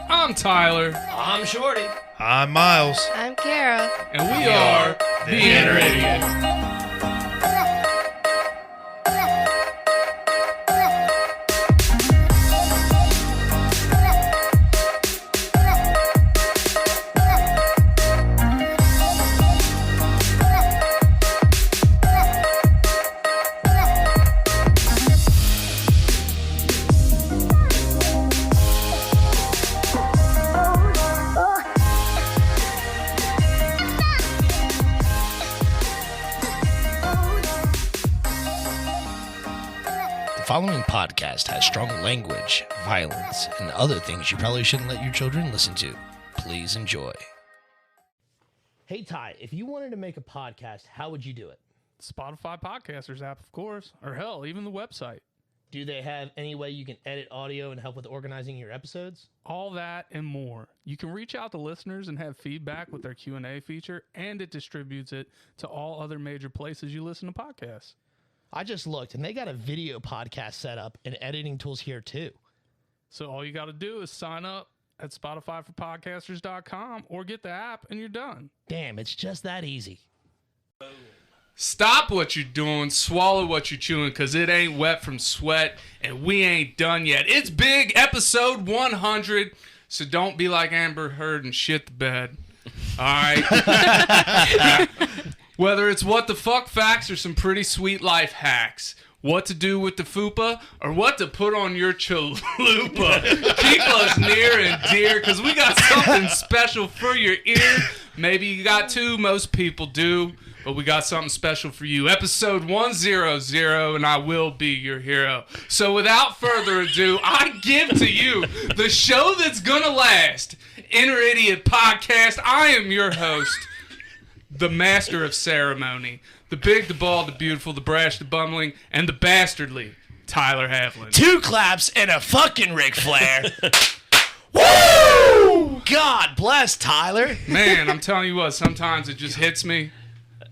I'm Tyler. I'm Shorty. I'm Miles. I'm Kara. And we are The Inner Idiot. The following podcast has strong language, violence, and other things you probably shouldn't let your children listen to. Please enjoy. Hey, Ty, if you wanted to make a podcast, how would you do it? Spotify Podcasters app, of course. Or hell, even the website. Do they have any way you can edit audio and help with organizing your episodes? All that and more. You can reach out to listeners and have feedback with their Q&A feature, and it distributes it to all other major places you listen to podcasts. I just looked, and they got a video podcast set up and editing tools here, too. So all you got to do is sign up at SpotifyForPodcasters.com or get the app, and you're done. Damn, it's just that easy. Stop what you're doing, swallow what you're chewing, because it ain't wet from sweat, and we ain't done yet. It's big, episode 100, so don't be like Amber Heard and shit the bed. All right? Whether it's what the fuck facts or some pretty sweet life hacks, what to do with the fupa or what to put on your chalupa, keep us near and dear, because we got something special for your ear. Maybe you got two, most people do. But we got something special for you. Episode 100, and I will be your hero. So without further ado, I give to you the show that's gonna last. Inner Idiot Podcast. I am your host, the master of ceremony, the big, the bald, the beautiful, the brash, the bumbling, and the bastardly Tyler Havlin. 2 claps and a fucking Ric Flair. Woo! God bless Tyler. Man, I'm telling you what, sometimes it just hits me.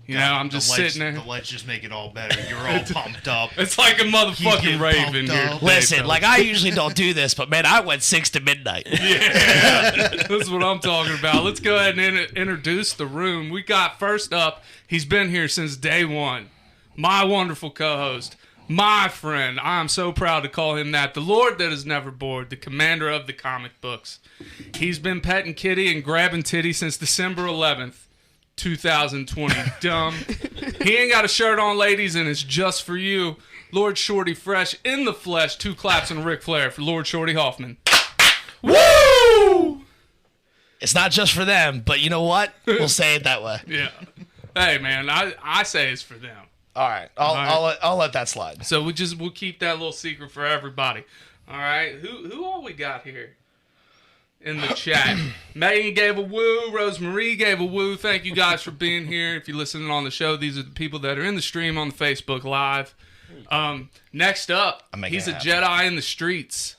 You know, I'm just sitting there. The lights just make it all better. You're all pumped up. It's like a motherfucking rave in here. Listen, like I usually don't do this, but man, I went 6 to midnight. Yeah, that's what I'm talking about. Let's go ahead and introduce the room. We got first up, he's been here since day one. My wonderful co-host, my friend. I'm so proud to call him that. The Lord that is never bored, the commander of the comic books. He's been petting kitty and grabbing titty since December 11th. 2020. Dumb. He ain't got a shirt on, ladies, and it's just for you. Lord Shorty Fresh in the flesh. 2 claps and Ric Flair for Lord Shorty Hoffman. Woo! It's not just for them, but you know what? We'll say it that way. Yeah. Hey, man, I say it's for them. All right. I'll let that slide. So we'll keep that little secret for everybody. All right. Who all we got here in the chat? Megan gave a woo. Rosemarie gave a woo. Thank you guys for being here. If you're listening on the show, these are the people that are in the stream on the Facebook Live. Next up, he's a Jedi in the streets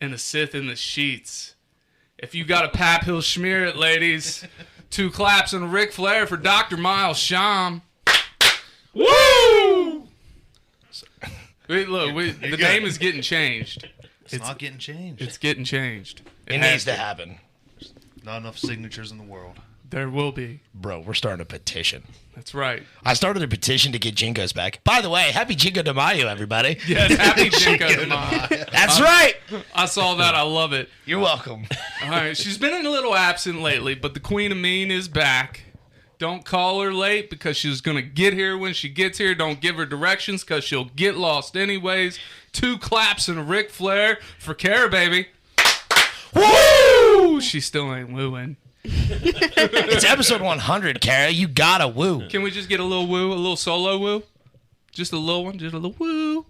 and a Sith in the sheets. If you got a pap, he'll smear it, ladies. 2 claps and a Ric Flair for Dr. Miles Sham. Woo! Wait, look, the name is getting changed. It's not getting changed. It's getting changed. It needs to happen. Not enough signatures in the world. There will be. Bro, we're starting a petition. That's right. I started a petition to get Jingos back. By the way, happy Jingo de Mayo, everybody. Yes, happy Jingo de Mayo. That's right. I saw that. I love it. You're welcome. All right. She's been a little absent lately, but the Queen of Mean is back. Don't call her late because she's going to get here when she gets here. Don't give her directions because she'll get lost anyways. 2 claps and a Ric Flair for Kara, baby. Woo! She still ain't wooing. It's episode 100, Kara. You gotta woo. Can we just get a little woo, a little solo woo? Just a little one, just a little woo.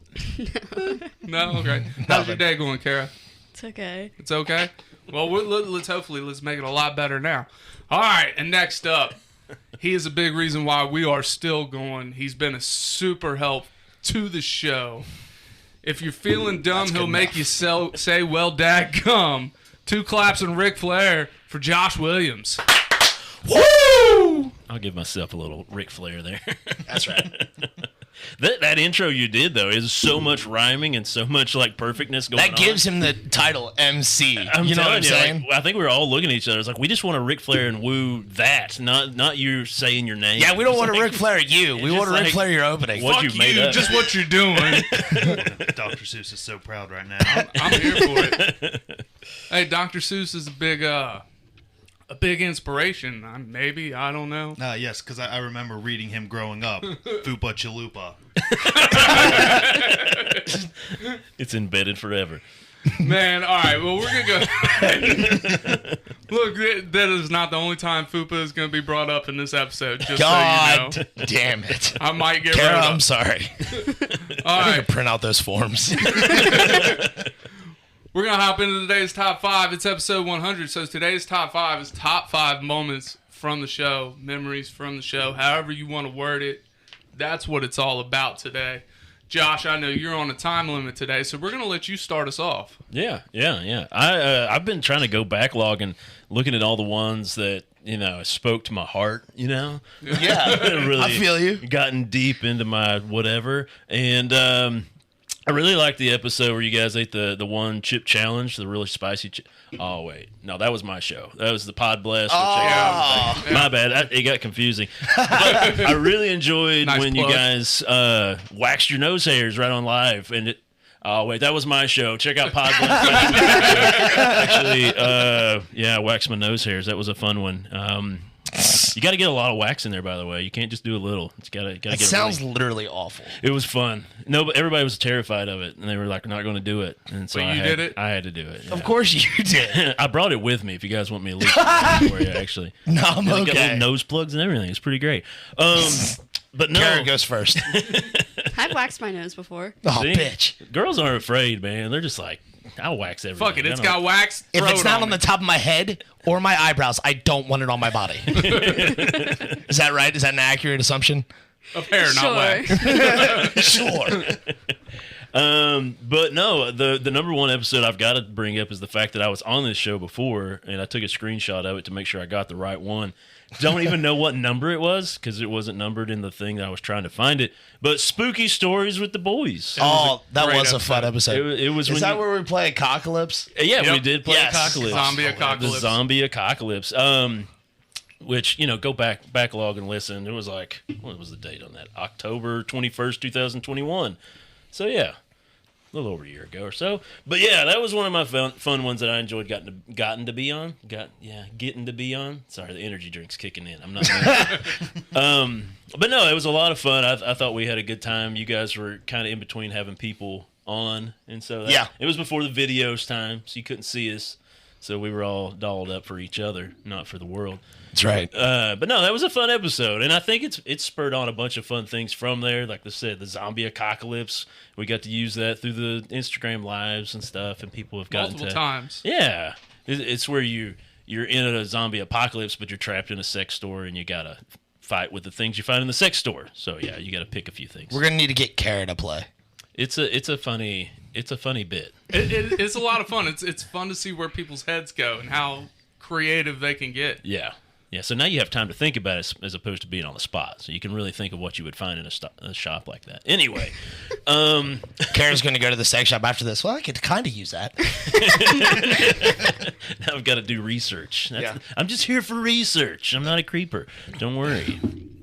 No? Okay. How's your day going, Kara? It's okay. It's okay? Well, let's make it a lot better now. All right, and next up, he is a big reason why we are still going. He's been a super help to the show. If you're feeling dumb, he'll make you say, well, dadgum. 2 claps and Ric Flair for Josh Williams. Woo! I'll give myself a little Ric Flair there. That's right. That intro you did though is so much rhyming and so much like perfectness going on. That gives him the title MC. You know what I'm telling you, saying? like, I think we were all looking at each other. It's like we just want to Ric Flair and woo that, not you saying your name. Yeah, we don't want to like, Ric Flair you. We just want to Ric like Flair your opening. what Fuck you made up. just what you're doing. Dr. Seuss is so proud right now. I'm here for it. Hey, Dr. Seuss is a big inspiration. Maybe, I don't know. Yes, because I remember reading him growing up. Fupa Chalupa. It's embedded forever. Man, all right. Well, we're gonna go. Look, that is not the only time Fupa is gonna be brought up in this episode. Just God so you know, damn it. I might get Kara, rid of. I'm sorry. All I need right, to print out those forms. we're gonna hop into today's top 5. It's episode 100. So today's top 5 is top 5 moments from the show, memories from the show, however you want to word it. That's what it's all about today. Josh, I know you're on a time limit today, so we're going to let you start us off. Yeah. I've been trying to go backlog and looking at all the ones that spoke to my heart. Yeah, Really I feel you. Gotten deep into my whatever, and I really liked the episode where you guys ate the one chip challenge, the really spicy chip. Oh wait, no, that was my show. That was the Pod Blast. Oh. My bad. It got confusing. But I really enjoyed Nice when plug. you guys waxed your nose hairs right on live, and it. Oh wait, that was my show. Check out Pod Blast. Actually, I waxed my nose hairs. That was a fun one. You got to get a lot of wax in there, by the way. You can't just do a little. It's got to It get. sounds Really. literally awful. It was fun. No, but everybody was terrified of it, and they were like, "We're not going to do it." And so But I you did it? I had to do it. Of course you did. I brought it with me. If you guys want me to leave it for you, actually. No, I'm Got okay. little nose plugs and everything. It's pretty great. But no, Kara goes first. I've waxed my nose before. Oh, See? bitch. girls aren't afraid, man. They're just like, I'll wax everything. Fuck it, I it's don't- got wax. If throw it's it not on me. the top of my head or my eyebrows, I don't want it on my body. Is that right? Is that an accurate assumption? Of hair, not wax. Sure. But no, the number one episode I've got to bring up is the fact that I was on this show before, and I took a screenshot of it to make sure I got the right one. Don't even know what number it was because it wasn't numbered in the thing that I was trying to find it. But Spooky Stories with the Boys. Oh, that great was a fun episode. It was Is when that you- where we play Apocalypse? Yeah, we Yep. did play Yes. Apocalypse. Zombie The Apocalypse. Zombie Apocalypse. Which, go backlog and listen. It was like, what was the date on that? October 21st, 2021. So yeah, a little over a year ago or so. But yeah, that was one of my fun ones that I enjoyed getting to be on. Sorry, the energy drink's kicking in. I'm not but no, it was a lot of fun. I thought we had a good time. You guys were kind of in between having people on, and so it was before the videos time, so you couldn't see us. So we were all dolled up for each other, not for the world. That's right. But no, that was a fun episode, and I think it's spurred on a bunch of fun things from there. Like I said, the zombie apocalypse, we got to use that through the Instagram lives and stuff, and people have gotten Multiple to times. Yeah, it's where you're in a zombie apocalypse, but you're trapped in a sex store, and you gotta fight with the things you find in the sex store. So yeah, you got to pick a few things. We're going to need to get Kara to play. It's a funny bit. It's a lot of fun. It's fun to see where people's heads go and how creative they can get. Yeah. So now you have time to think about it as opposed to being on the spot. So you can really think of what you would find in a shop like that. Anyway, Kara's going to go to the sex shop after this. Well, I could kind of use that. now I've got to do research. Yeah. I'm just here for research. I'm not a creeper. Don't worry.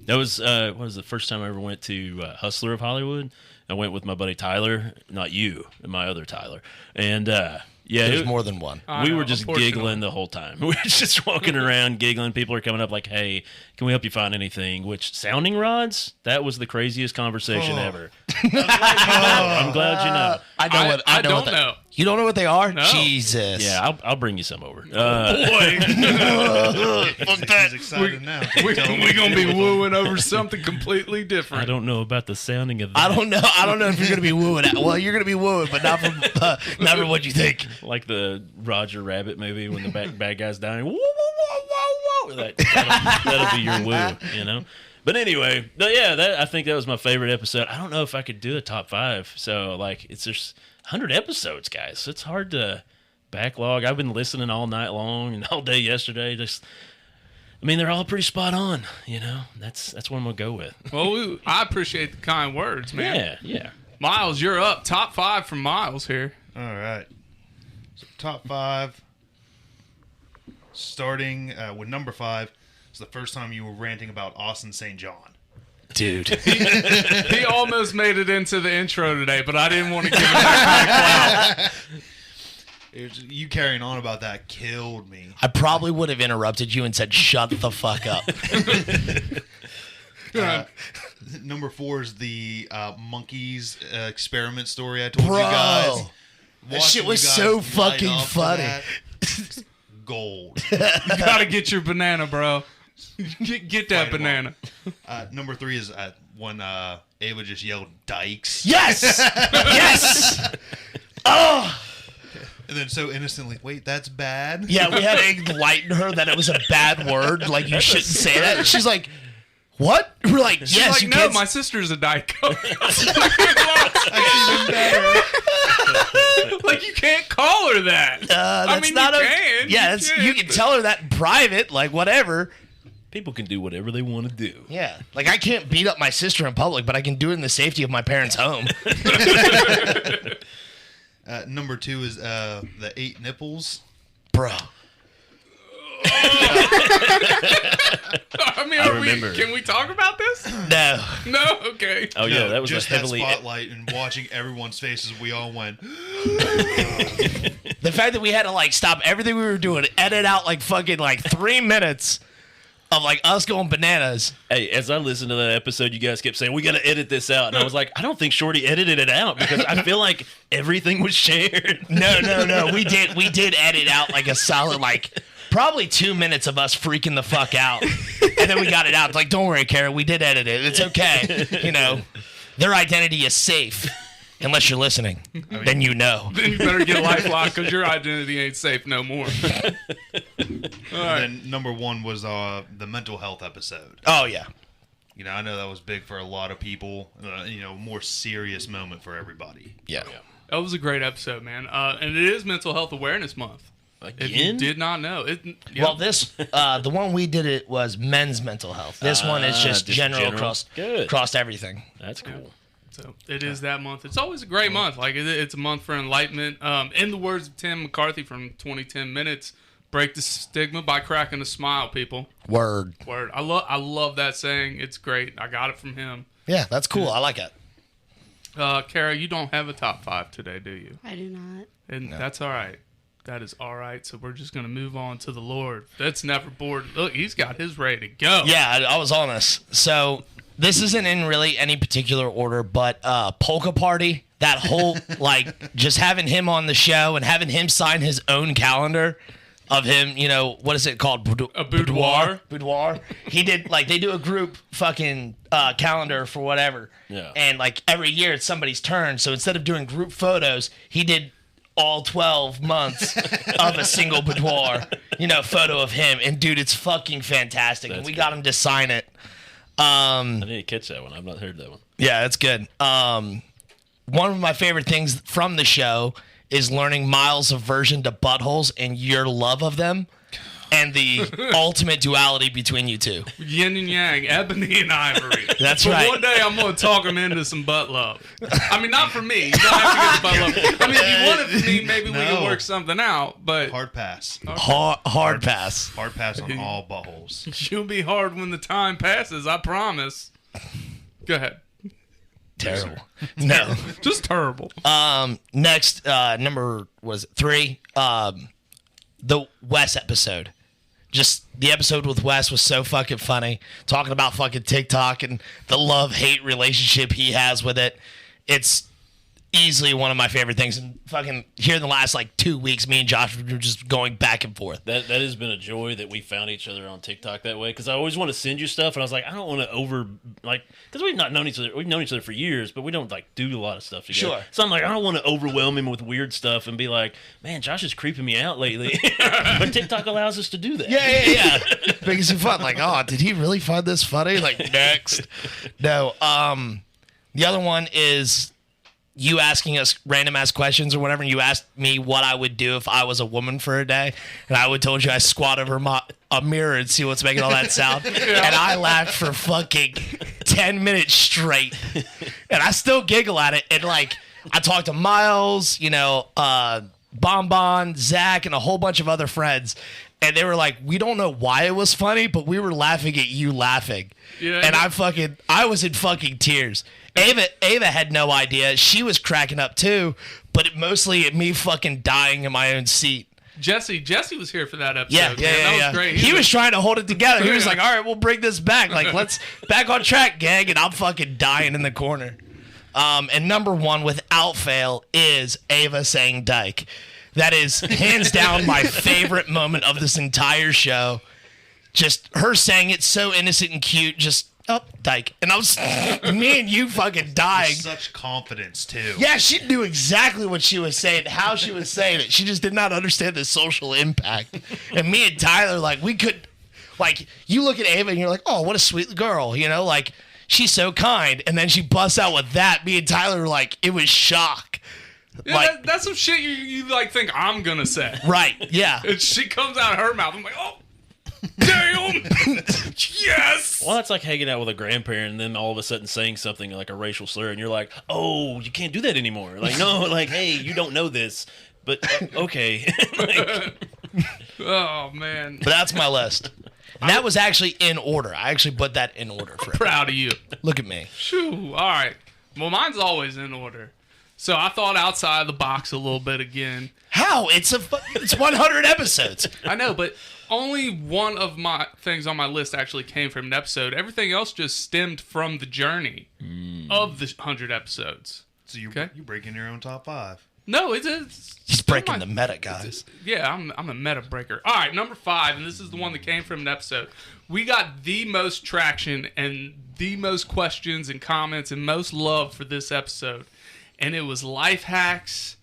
That was what was the first time I ever went to Hustler of Hollywood. I went with my buddy Tyler, not you, my other Tyler, and There's more than one. I we know, were just unfortunately. giggling the whole time. We were just walking around giggling. People are coming up like, "Hey, can we help you find anything?" Which sounding rods? That was the craziest conversation ever. I'm glad you know. I know what I don't what know. You don't know what they are? No. Jesus. Yeah, I'll bring you some over. Boy, He's excited now. we're going to be wooing over something completely I different. don't know about the sounding of that. I don't know if you're going to be wooing. Well, you're going to be wooing, but not from what you think. Like the Roger Rabbit movie when the bad guy's dying. Woo, woo, woo, woo, woo. That'll be your woo, But anyway, I think that was my favorite episode. I don't know if I could do a top 5. So, it's just 100 episodes, guys. It's hard to backlog. I've been listening all night long and all day yesterday. Just I mean, they're all pretty spot on. You know, that's what I'm gonna go with. Well, I appreciate the kind words, man. Yeah. Miles, you're up. Top 5 from Miles here. All right. So top 5. Starting with number 5. It's the first time you were ranting about Austin St. John. Dude. He almost made it into the intro today, but I didn't want to give him that kind of clout. You carrying on about that killed me. I probably would have interrupted you and said, shut the fuck up. Number 4 is the monkeys experiment story I told Bro, you guys. that shit Watching was you so guys light fucking up for funny. that, gold. You gotta get your banana, bro. Get that Fight 'em banana. Number 3 is when Ava just yelled "dykes," Yes! Yes! Oh! and then so innocently, wait, that's bad. Yeah, we had to enlighten her that it was a bad word. Like, you shouldn't say that. And she's like, what? We're like, She's yes, like, you no, can't. my sister's a Diet Coke. That's even better. Like, you can't call her that. That's I mean, not you a. can. Yeah, you can, can tell her that in private, like, whatever. People can do whatever they want to do. Yeah. Like, I can't beat up my sister in public, but I can do it in the safety of my parents' home. Number 2 is the 8 nipples. Bro. I mean, I remember. can we talk about this? No. No? Okay. Oh yeah, No, that was just a heavily. that spotlight and watching everyone's faces. We all went. The fact that we had to, like, stop everything we were doing, edit out, like, fucking, like, 3 minutes of, like, us going bananas. Hey, as I listened to that episode, you guys kept saying, we got to edit this out. And I was like, I don't think Shorty edited it out because I feel like everything was shared. No. We did edit out, like, a solid, like, probably 2 minutes of us freaking the fuck out. And then we got it out. It's like, don't worry, Kara, we did edit it. It's okay. You know, their identity is safe. Unless you're listening. Then you know. Then you better get LifeLock because your identity ain't safe no more. All And right. then number 1 was the mental health episode. Oh, yeah. You know, I know that was big for a lot of people. More serious moment for everybody. Yeah. That was a great episode, man. And it is Mental Health Awareness Month. If you Again? did not know. Well, this, the one we did it was men's mental health. This one is just general. Good. Across everything. That's cool. So it is that month. It's always a great month. Like it's a month for enlightenment. In the words of Tim McCarthy from 2010 Minutes, break the stigma by cracking a smile, people. Word. Word. I love that saying. It's great. I got it from him. Yeah, that's cool. I like it. Kara, you don't have a top 5 today, do you? I do not. And that's all right. That is all right. So we're just going to move on to the Lord. That's never bored. Look, he's got his ready to go. Yeah, I was on this. So this isn't in really any particular order, but Polka Party, that whole, like, just having him on the show and having him sign his own calendar of him, you know, what is it called? A boudoir. Boudoir. He did, like, they do a group fucking calendar for whatever. Yeah. And, like, every year it's somebody's turn. So instead of doing group photos, he did all 12 months of a single boudoir, you know, photo of him. And, dude, it's fucking fantastic. And That's we good. got him to sign it. I need to catch that one. I've not heard that one. Yeah, it's good. One of my favorite things from the show is learning Miles' aversion to buttholes and your love of them and the ultimate duality between you two. Yin and yang, ebony and ivory. That's but right. One day I'm going to talk him into some butt love. I mean, not for me. You don't have to get the butt love. I mean, if you want it for me, maybe we can No. work something out. But Hard pass. Hard pass. Hard pass on all buttholes. you'll be hard when the time passes. I promise. Go ahead. Terrible. No. Just terrible. Next, number was 3. The Wes episode. Just the episode with Wes was so fucking funny. Talking about fucking TikTok and the love-hate relationship he has with it. It's easily one of my favorite things. And fucking here in the last, like, 2 weeks, me and Josh were just going back and forth. That has been a joy that we found each other on TikTok that way. Because I always want to send you stuff, and I was like, I don't want to because we've not known each other. We've known each other for years, but we don't like do a lot of stuff together. Sure. So I'm like, I don't want to overwhelm him with weird stuff and be like, man, Josh is creeping me out lately. But TikTok allows us to do that. Yeah. Because it's fun. Like, oh, did he really find this funny? Like, next. No. The other one is you asking us random ass questions or whatever, and you asked me what I would do if I was a woman for a day, and I would told you I squat over a mirror and see what's making all that sound. And I laughed for fucking 10 minutes straight. And I still giggle at it. And like, I talked to Miles, Bonbon, Zach, and a whole bunch of other friends. And they were like, we don't know why it was funny, but we were laughing at you laughing. Yeah, and I was in fucking tears. Ava had no idea. She was cracking up too, but mostly at me fucking dying in my own seat. Jesse was here for that episode. Yeah. That was great. He was trying to hold it together. He was like, all right, we'll bring this back. Like, let's back on track, gang. And I'm fucking dying in the corner. And number one, without fail, is Ava saying dyke. That is hands down my favorite moment of this entire show. Just her saying it so innocent and cute. Just, dyke. And I was, me and you fucking dying. Such confidence, too. Yeah, she knew exactly what she was saying, how she was saying it. She just did not understand the social impact. And me and Tyler, you look at Ava and you're like, oh, what a sweet girl, she's so kind. And then she busts out with that. Me and Tyler were like, it was shock. Yeah, that's some shit you think I'm gonna say. Right, yeah. And she comes out of her mouth. I'm like, oh, damn, yes. Well, it's like hanging out with a grandparent and then all of a sudden saying something like a racial slur, and you're like, oh, you can't do that anymore. Like, no, like, hey, you don't know this, but okay. Oh man, but that's my list. And that was actually in order. I actually put that in order for proud of you. Look at me. Shoo. All right. Well, mine's always in order. So I thought outside the box a little bit again. How? It's 100 episodes. I know, but only one of my things on my list actually came from an episode. Everything else just stemmed from the journey of the 100 episodes. So you're breaking your own top 5. No, it's He's breaking the meta, guys. Yeah, I'm a meta breaker. All right, number 5, and this is the one that came from an episode. We got the most traction and the most questions and comments and most love for this episode. And it was life hacks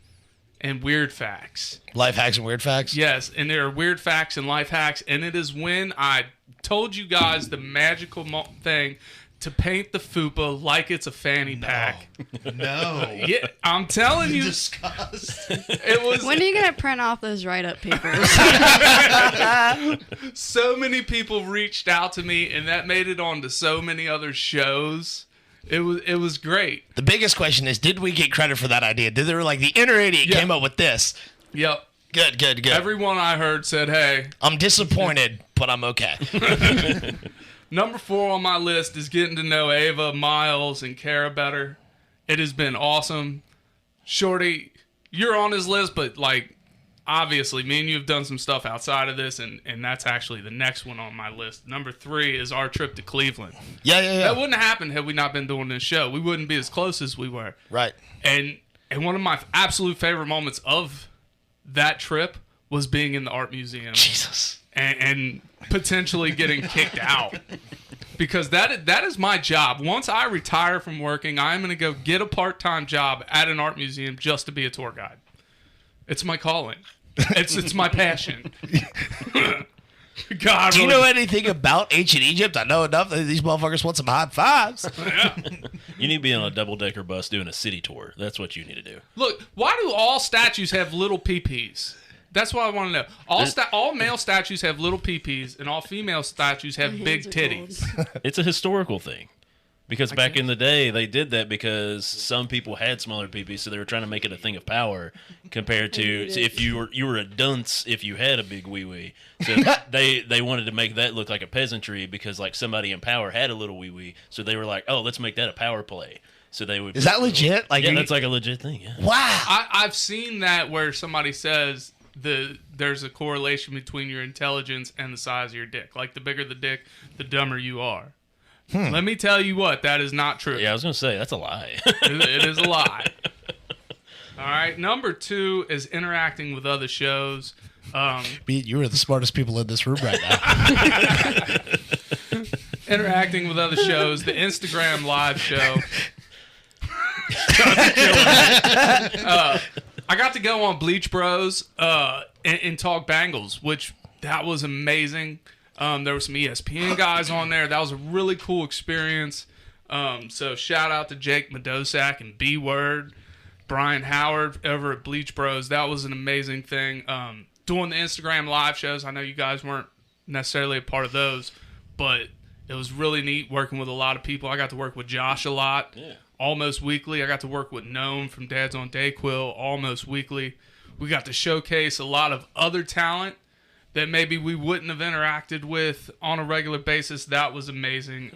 and weird facts. Life hacks and weird facts? Yes, and there are weird facts and life hacks. And it is when I told you guys the magical thing to paint the fupa like it's a fanny pack. No. Yeah, I'm telling you. Disgust. It was. When are you going to print off those write-up papers? So many people reached out to me, and that made it onto so many other shows. It was great. The biggest question is, did we get credit for that idea? Did they were like, the inner idiot came up with this? Yep. Good. Everyone I heard said, hey. I'm disappointed, but I'm okay. Number 4 on my list is getting to know Ava, Miles, and Kara better. It has been awesome. Shorty, you're on his list, but obviously, me and you have done some stuff outside of this, and that's actually the next one on my list. Number 3 is our trip to Cleveland. Yeah. That wouldn't have happened had we not been doing this show. We wouldn't be as close as we were. Right. And one of my absolute favorite moments of that trip was being in the art museum. Jesus. And potentially getting kicked out. Because that is my job. Once I retire from working, I'm going to go get a part-time job at an art museum just to be a tour guide. It's my calling. It's my passion. God, do you know anything about ancient Egypt? I know enough that these motherfuckers want some high fives. Yeah. You need to be on a double-decker bus doing a city tour. That's what you need to do. Look, why do all statues have little pee-pees? That's what I want to know. All male statues have little pee-pees, and all female statues have big titties. It's a historical thing. Because back in the day, they did that because some people had smaller peepees, so they were trying to make it a thing of power compared to if you were a dunce if you had a big wee-wee. So they wanted to make that look like a peasantry because somebody in power had a little wee-wee, so they were like, oh, let's make that a power play. So they would. Is that legit? Yeah, that's like a legit thing. Yeah. Wow. I've seen that where somebody says there's a correlation between your intelligence and the size of your dick. Like the bigger the dick, the dumber you are. Let me tell you what, that is not true. Yeah, I was going to say, that's a lie. It is a lie. All right, number 2 is interacting with other shows. You are the smartest people in this room right now. Interacting with other shows, the Instagram live show. I got to go on Bleach Bros and talk Bengals, which that was amazing. There were some ESPN guys on there. That was a really cool experience. So shout out to Jake Medosak and B-Word, Brian Howard over at Bleach Bros. That was an amazing thing. Doing the Instagram live shows. I know you guys weren't necessarily a part of those, but it was really neat working with a lot of people. I got to work with Josh a lot, almost weekly. I got to work with Gnome from Dad's on Dayquil almost weekly. We got to showcase a lot of other talent that maybe we wouldn't have interacted with on a regular basis. That was amazing.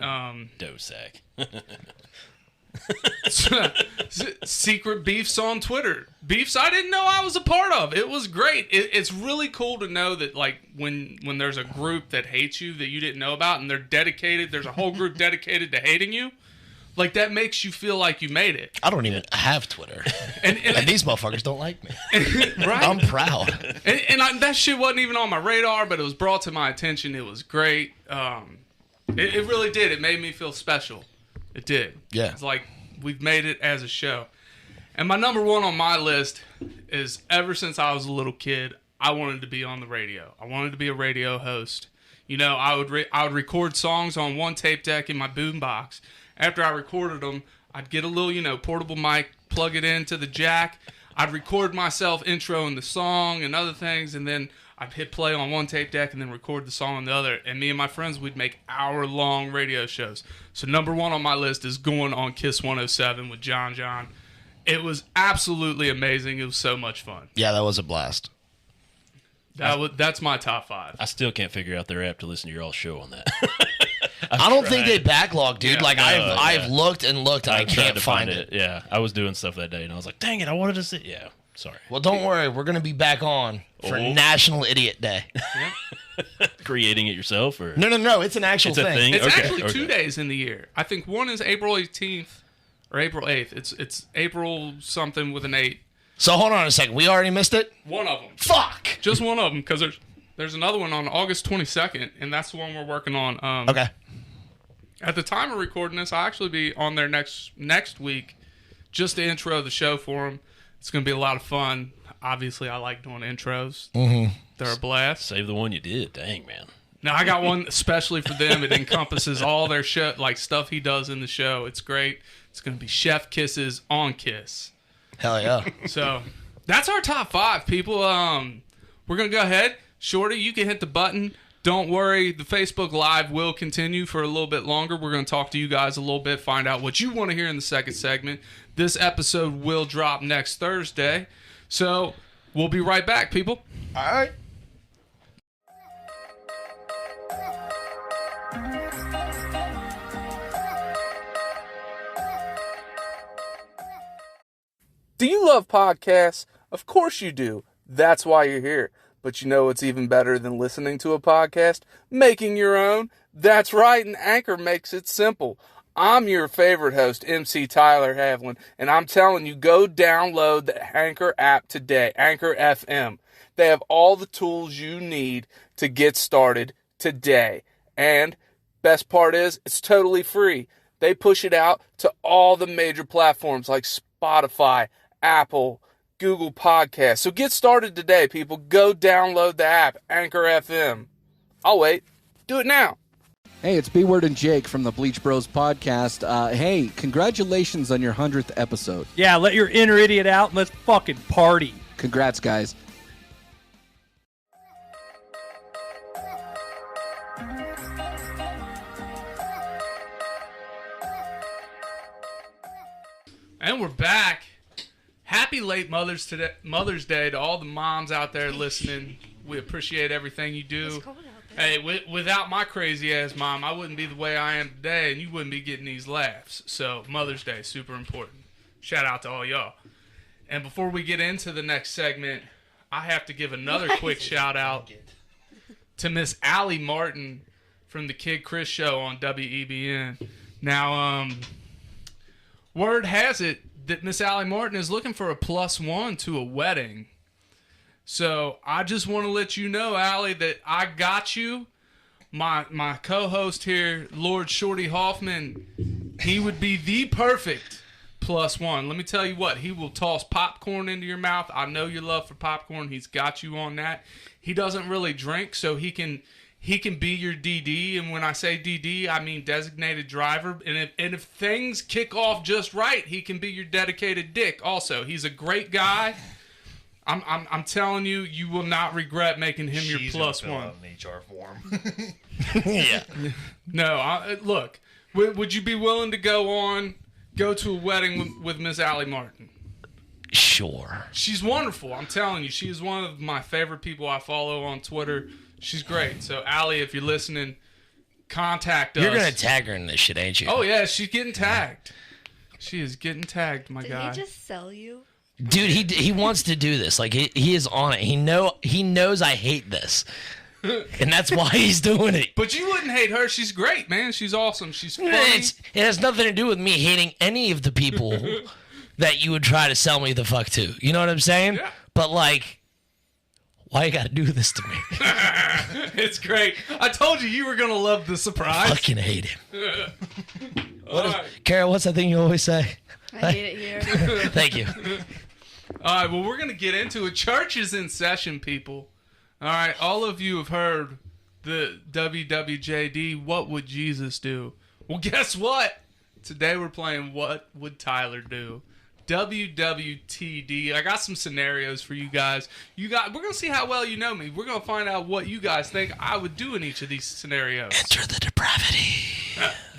Dosac. Secret beefs on Twitter. Beefs I didn't know I was a part of. It was great. It's really cool to know that, like, when there's a group that hates you that you didn't know about and they're dedicated, there's a whole group dedicated to hating you. Like, that makes you feel like you made it. I don't even have Twitter. And these motherfuckers don't like me. Right? I'm proud. That shit wasn't even on my radar, but it was brought to my attention. It was great. It really did. It made me feel special. It did. Yeah. It's like we've made it as a show. And my number one on my list is, ever since I was a little kid, I wanted to be on the radio. I wanted to be a radio host. You know, I would record songs on one tape deck in my boombox. After I recorded them, I'd get a little, portable mic, plug it into the jack. I'd record myself introing the song and other things, and then I'd hit play on one tape deck and then record the song on the other. And me and my friends, we'd make hour-long radio shows. So number one on my list is going on Kiss 107 with John John. It was absolutely amazing. It was so much fun. Yeah, that was a blast. That's my top 5. I still can't figure out their app to listen to your all show on that. I don't think they backlog, dude. Yeah, like, no, I've looked and looked, and I tried can't to find it. Yeah, I was doing stuff that day, and I was like, dang it, I wanted to see. Yeah, sorry. Well, don't worry. We're going to be back on for National Idiot Day. Creating it yourself? Or No. It's an actual It's a thing? It's Okay, actually 2 okay. days in the year. I think one is April 18th or April 8th. It's April something with an 8. So hold on a second. We already missed it? One of them. Fuck! Just one of them, because there's another one on August 22nd, and that's the one we're working on. Okay. At the time of recording this, I'll actually be on there next week just to intro the show for them. It's going to be a lot of fun. Obviously, I like doing intros. Mm-hmm. They're a blast. Save the one you did. Dang, man. Now, I got one especially for them. It encompasses all their show, like stuff he does in the show. It's great. It's going to be Chef Kisses on Kiss. Hell yeah. So that's our top 5, people. We're going to go ahead. Shorty, you can hit the button. Don't worry. The Facebook Live will continue for a little bit longer. We're going to talk to you guys a little bit, find out what you want to hear in the second segment. This episode will drop next Thursday. So we'll be right back, people. All right. Do you love podcasts? Of course you do. That's why you're here. But you know what's even better than listening to a podcast? Making your own. That's right, and Anchor makes it simple. I'm your favorite host, MC Tyler Havlin, and I'm telling you, go download the Anchor app today, Anchor FM. They have all the tools you need to get started today. And best part is, it's totally free. They push it out to all the major platforms like Spotify, Apple, Google Podcasts. So get started today, people. Go download the app, Anchor FM. I'll wait. Do it now. Hey, it's B-Word and Jake from the Bleach Bros podcast. Hey, congratulations on your 100th episode. Yeah, let your inner idiot out and let's fucking party. Congrats, guys. And we're back. Happy late Mother's Day to all the moms out there listening. We appreciate everything you do. Hey, without my crazy-ass mom, I wouldn't be the way I am today, and you wouldn't be getting these laughs. So Mother's Day, super important. Shout out to all y'all. And before we get into the next segment, I have to give another quick shout-out to Miss Allie Martin from the Kid Chris Show on WEBN. Now, word has it that Miss Allie Martin is looking for a +1 to a wedding. So I just want to let you know, Allie, that I got you. My co-host here, Lord Shorty Hoffman, he would be the perfect +1. Let me tell you what, he will toss popcorn into your mouth. I know your love for popcorn. He's got you on that. He doesn't really drink, so he can be your DD, and when I say DD, I mean designated driver. And if things kick off just right, he can be your dedicated dick also. He's a great guy. I'm telling you, you will not regret making him your She's plus gonna one. fill out an HR form. Yeah. No, look, would you be willing to go to a wedding with Miss Allie Martin? Sure. She's wonderful. I'm telling you, she is one of my favorite people I follow on Twitter. She's great. So, Allie, if you're listening, contact us. You're going to tag her in this shit, ain't you? Oh, yeah, she's getting tagged. She is getting tagged, my Did guy. he just sell you? Dude, he wants to do this. Like, he is on it. He knows I hate this. And that's why he's doing it. But you wouldn't hate her. She's great, man. She's awesome. She's funny. It has nothing to do with me hating any of the people that you would try to sell me the fuck to. You know what I'm saying? Yeah. But, like, why you gotta do this to me? It's great. I told you were going to love the surprise. Fucking hate him. All right. Kara, what's that thing you always say? I hate it here. Thank you. All right, well, we're going to get into it. Church is in session, people. All right, all of you have heard the WWJD, What Would Jesus Do? Well, guess what? Today we're playing What Would Tyler Do? WWTD. I got some scenarios for you guys. We're going to see how well you know me. We're going to find out what you guys think I would do in each of these scenarios. Enter the depravity.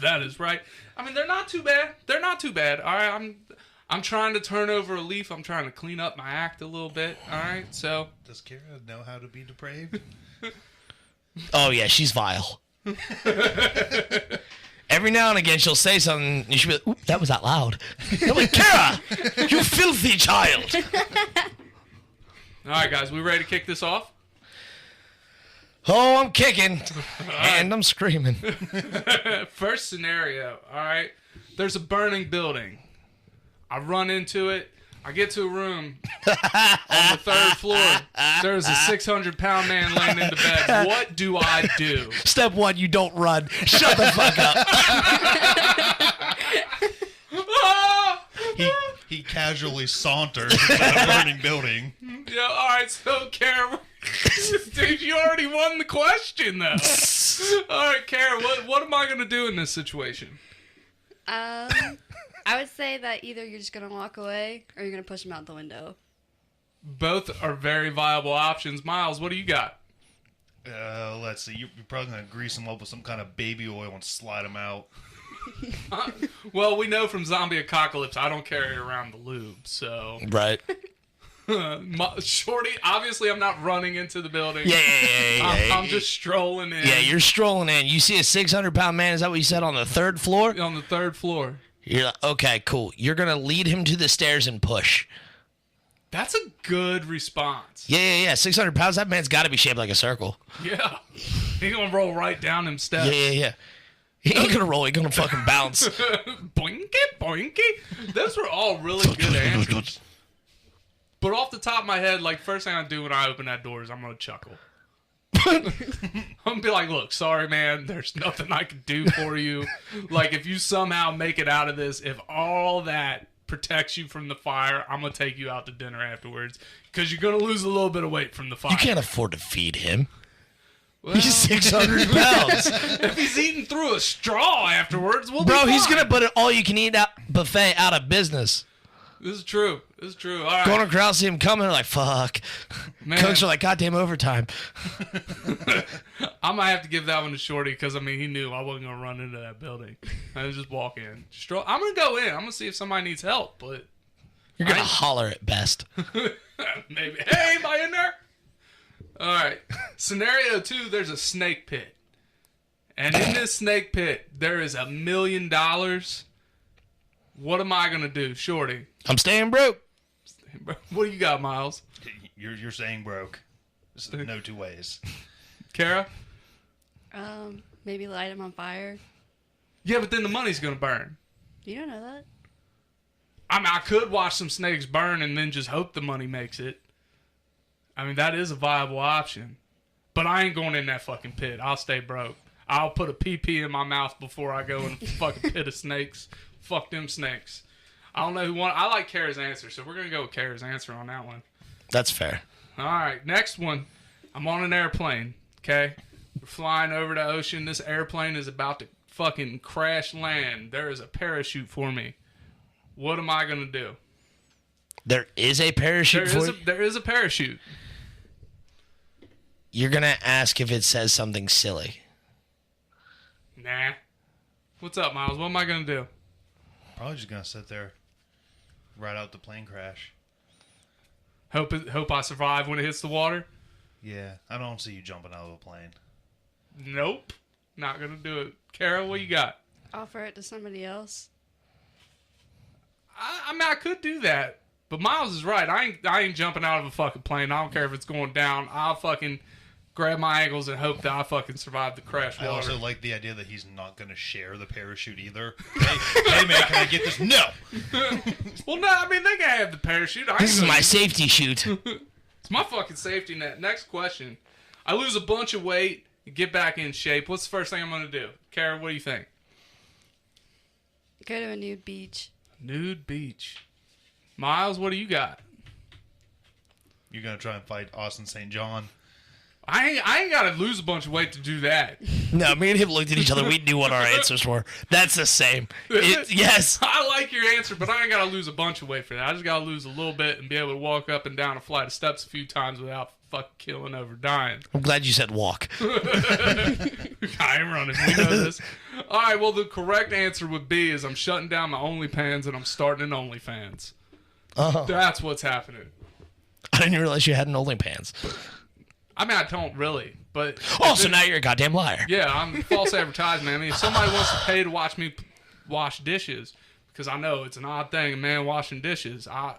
That is right. I mean, they're not too bad. They're not too bad. All right, I'm trying to turn over a leaf. I'm trying to clean up my act a little bit. All right, so Does Kara know how to be depraved? Oh, yeah, she's vile. Every now and again, she'll say something, and she'll be like, oop, that was out loud. I'm like, Kara, you filthy child. all right, guys, we ready to kick this off? Oh, I'm kicking, and I'm screaming. First scenario. All right, there's a burning building. I run into it. I get to a room on the third floor. There's a 600-pound man laying in the bed. What do I do? Step one, you don't run. Shut the fuck up. He casually saunters into a burning building. Yeah, all right, so Kara, dude, you already won the question, though. All right, Kara, what am I going to do in this situation? I would say that either you're just gonna walk away or you're gonna push him out the window. Both are very viable options. Miles, what do you got? Let's see. You're probably going to grease him up with some kind of baby oil and slide him out. Well, we know from Zombie Apocalypse I don't carry around the lube, so... Right. Shorty, obviously I'm not running into the building. Yeah. I'm just strolling in. Yeah, you're strolling in. You see a 600-pound man, is that what you said, on the third floor? On the third floor. You're like, okay, cool. You're going to lead him to the stairs and push. That's a good response. Yeah. 600 pounds, that man's got to be shaped like a circle. Yeah. He's going to roll right down them steps. Yeah. He ain't going to roll. He's going to fucking bounce. Boinky, boinky. Those were all really good answers. But off the top of my head, like, first thing I do when I open that door is I'm going to chuckle. I'm going to be like, look, sorry, man. There's nothing I can do for you. Like, if you somehow make it out of this, if all that protects you from the fire, I'm going to take you out to dinner afterwards because you're going to lose a little bit of weight from the fire. You can't afford to feed him. Well, He's 600 pounds. if he's eating through a straw afterwards, we'll be Bro, he's fine. going to put an all-you-can-eat buffet out of business. This is true. All right. Going across, see him coming, like, fuck. Man. Cooks are like, goddamn overtime. I might have to give that one to Shorty because, I mean, he knew I wasn't going to run into that building. I was just walk in. I'm going to go in. I'm going to see if somebody needs help, but You're going to holler at best. maybe. Hey, anybody in there? All right. Scenario 2, there's a snake pit. And in this snake pit, there is $1 million. What am I going to do, Shorty? I'm staying broke. What do you got, Miles? You're saying broke. There's no two ways. Kara? Maybe light him on fire. Yeah, but then the money's going to burn. You don't know that. I mean, I could watch some snakes burn and then just hope the money makes it. I mean, that is a viable option. But I ain't going in that fucking pit. I'll stay broke. I'll put a PP in my mouth before I go in a fucking pit of snakes. Fuck them snakes. I don't know who won. I like Kara's answer, so we're going to go with Kara's answer on that one. That's fair. All right, next one. I'm on an airplane, okay? We're flying over the ocean. This airplane is about to fucking crash land. There is a parachute for me. What am I going to do? There is a parachute for you? There is a parachute. You're going to ask if it says something silly. Nah. What's up, Miles? What am I gonna do? Probably just gonna sit there, ride out the plane crash. Hope I survive when it hits the water. Yeah, I don't see you jumping out of a plane. Nope, not gonna do it. Kara, what you got? Offer it to somebody else. I mean, I could do that, but Miles is right. I ain't jumping out of a fucking plane. I don't care if it's going down. I'll fucking grab my ankles and hope that I fucking survive the crash water. I also like the idea that he's not going to share the parachute either. Hey man, can I get this? No! Well, no, I mean, they can have the parachute. This is my safety chute. It's my fucking safety net. Next question. I lose a bunch of weight and get back in shape. What's the first thing I'm going to do? Kara, what do you think? Go to a nude beach. Nude beach. Miles, what do you got? You're going to try and fight Austin St. John? I ain't got to lose a bunch of weight to do that. No, me and him looked at each other. We knew what our answers were. That's the same. Yes. I like your answer, but I ain't got to lose a bunch of weight for that. I just got to lose a little bit and be able to walk up and down a flight of steps a few times without fucking killing over dying. I'm glad you said walk. I am running. We know this. All right, well, the correct answer would be is I'm shutting down my OnlyFans and I'm starting an OnlyFans. That's what's happening. I didn't realize you had an OnlyFans. I mean, I don't really, but... Oh, so now you're a goddamn liar. Yeah, I'm false advertisement. I mean, if somebody wants to pay to watch me wash dishes, because I know it's an odd thing, a man washing dishes, by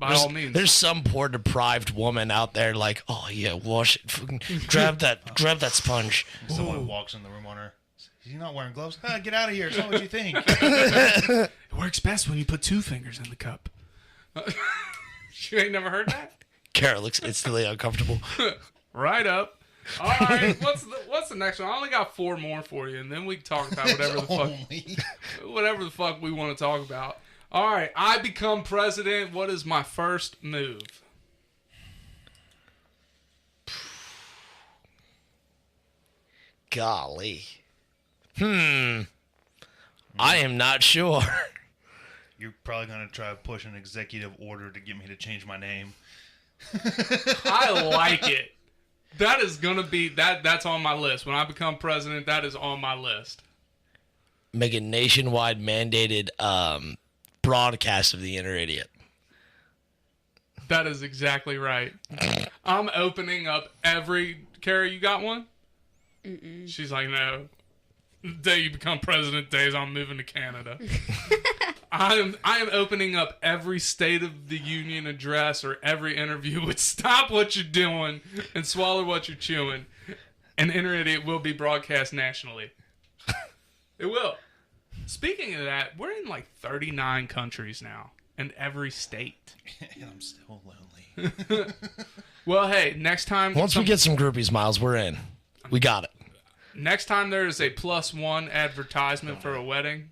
all means. There's some poor deprived woman out there like, oh yeah, wash it. Fucking grab that sponge. Someone walks in the room on her. Is he not wearing gloves? Get out of here. It's not what you think. It works best when you put 2 fingers in the cup. You ain't never heard that? Kara looks instantly uncomfortable. Right up. All right, what's the next one? I only got 4 more for you, and then we can talk about whatever the fuck we want to talk about. All right, I become president. What is my first move? Golly. I am not sure. You're probably going to try to push an executive order to get me to change my name. I like it. That is going to be, that's on my list. When I become president, that is on my list. Make a nationwide mandated broadcast of the Inner Idiot. That is exactly right. I'm opening up every... Kara, you got one? Mm-mm. She's like, no. The day you become president days, I'm moving to Canada. I am opening up every State of the Union address or every interview with stop what you're doing and swallow what you're chewing. And Inner Idiot will be broadcast nationally. It will. Speaking of that, we're in like 39 countries now and every state. And I'm still lonely. Well, hey, next time... Once we get some groupies, Miles, we're in. We got it. Next time there is a +1 advertisement for a wedding.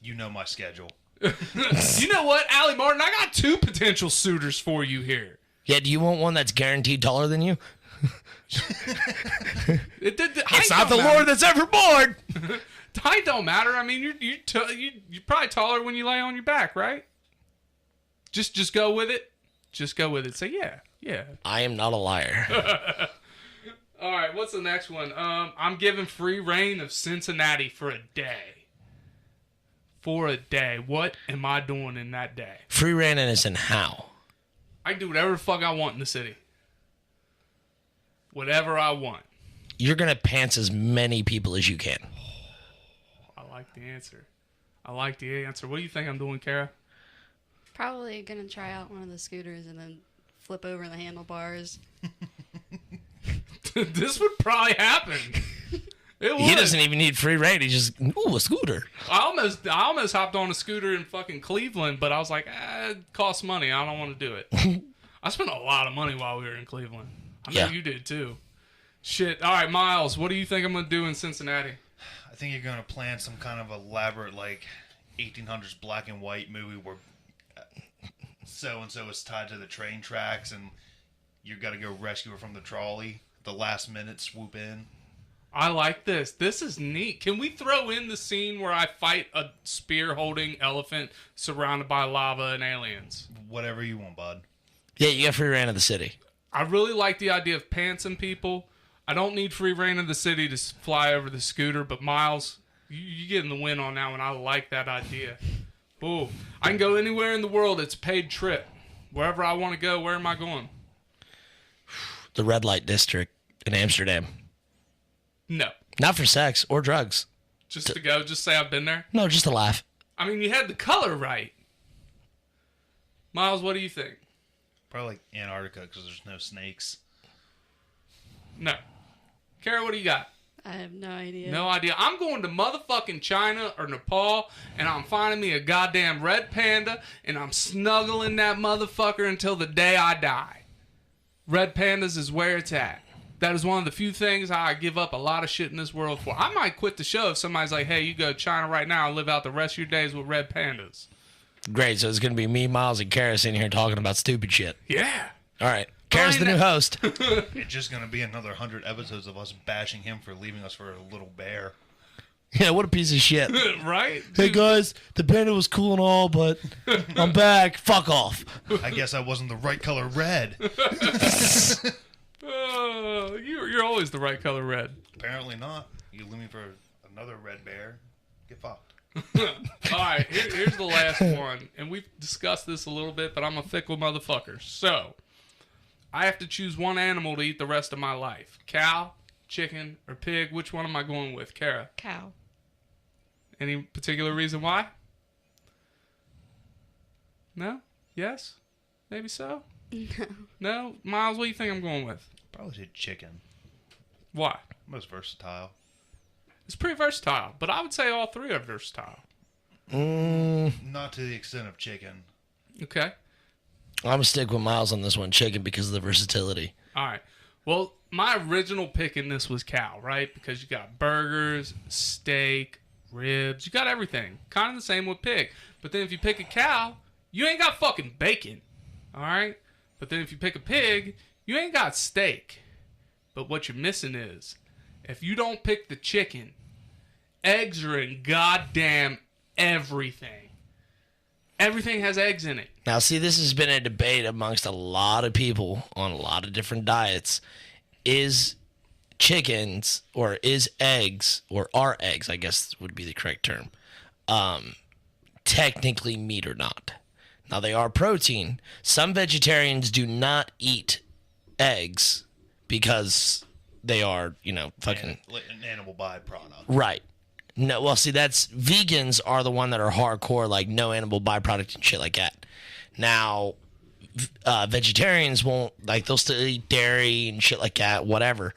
You know my schedule. You know what, Allie Martin? I got 2 potential suitors for you here. Yeah, do you want one that's guaranteed taller than you? It's not the Lord that's ever born. Height don't matter. I mean, you're probably taller when you lay on your back, right? Just go with it. Just go with it. Say yeah. I am not a liar. All right, what's the next one? I'm giving free reign of Cincinnati for a day. For a day. What am I doing in that day? Free reign innocent how? I can do whatever the fuck I want in the city. Whatever I want. You're going to pants as many people as you can. I like the answer. What do you think I'm doing, Kara? Probably gonna try out one of the scooters and then flip over the handlebars. This would probably happen. It would. He doesn't even need free reign. He just, a scooter. I almost hopped on a scooter in fucking Cleveland, but I was like, it costs money. I don't want to do it. I spent a lot of money while we were in Cleveland. I know you did too. Shit. All right, Miles, what do you think I'm going to do in Cincinnati? I think you're going to plan some kind of elaborate, like, 1800s black and white movie where so-and-so is tied to the train tracks and you got to go rescue her from the trolley. The last minute swoop in. I like this. This is neat. Can we throw in the scene where I fight a spear-holding elephant surrounded by lava and aliens? Whatever you want, bud. Yeah, you got free reign of the city. I really like the idea of pantsing people. I don't need free reign of the city to fly over the scooter, but Miles, you getting the win on that one. I like that idea. Ooh, I can go anywhere in the world. It's a paid trip. Wherever I want to go, where am I going? The red light district in Amsterdam. No. Not for sex or drugs. Just to go, just say I've been there? No, just to laugh. I mean, you had the color right. Miles, what do you think? Probably like Antarctica because there's no snakes. No. Kara, what do you got? I have no idea. No idea. I'm going to motherfucking China or Nepal, and I'm finding me a goddamn red panda, and I'm snuggling that motherfucker until the day I die. Red pandas is where it's at. That is one of the few things I give up a lot of shit in this world for. I might quit the show if somebody's like, hey, you go to China right now and live out the rest of your days with red pandas. Great. So it's going to be me, Miles, and Kara sitting here talking about stupid shit. Yeah. All right. Kara's the new host. It's just going to be another 100 episodes of us bashing him for leaving us for a little bear. Yeah, what a piece of shit. Right? Hey, guys, the panda was cool and all, but I'm back. Fuck off. I guess I wasn't the right color red. You're always the right color red. Apparently not. You leave me for another red bear. Get fucked. All right, here's the last one. And we've discussed this a little bit, but I'm a fickle motherfucker. So, I have to choose one animal to eat the rest of my life. Cow, chicken, or pig. Which one am I going with, Kara? Cow. Any particular reason why? No? Yes? Maybe so? No. No? Miles, what do you think I'm going with? Probably say chicken. Why? Most versatile. It's pretty versatile, but I would say all three are versatile. Not to the extent of chicken. Okay. I'm going to stick with Miles on this one, chicken, because of the versatility. All right. Well, my original pick in this was cow, right? Because you got burgers, steak, ribs. You got everything. Kind of the same with pig. But then if you pick a cow, you ain't got fucking bacon. All right? But then if you pick a pig, you ain't got steak. But what you're missing is, if you don't pick the chicken, eggs are in goddamn everything. Everything has eggs in it. Now, see, this has been a debate amongst a lot of people on a lot of different diets. Is chickens, or is eggs, or are eggs, I guess would be the correct term, technically meat or not? Now, they are protein. Some vegetarians do not eat eggs because they are, fucking... An animal byproduct. Right. No, well, see, vegans are the one that are hardcore, like no animal byproduct and shit like that. Now, vegetarians won't, like, they'll still eat dairy and shit like that, whatever.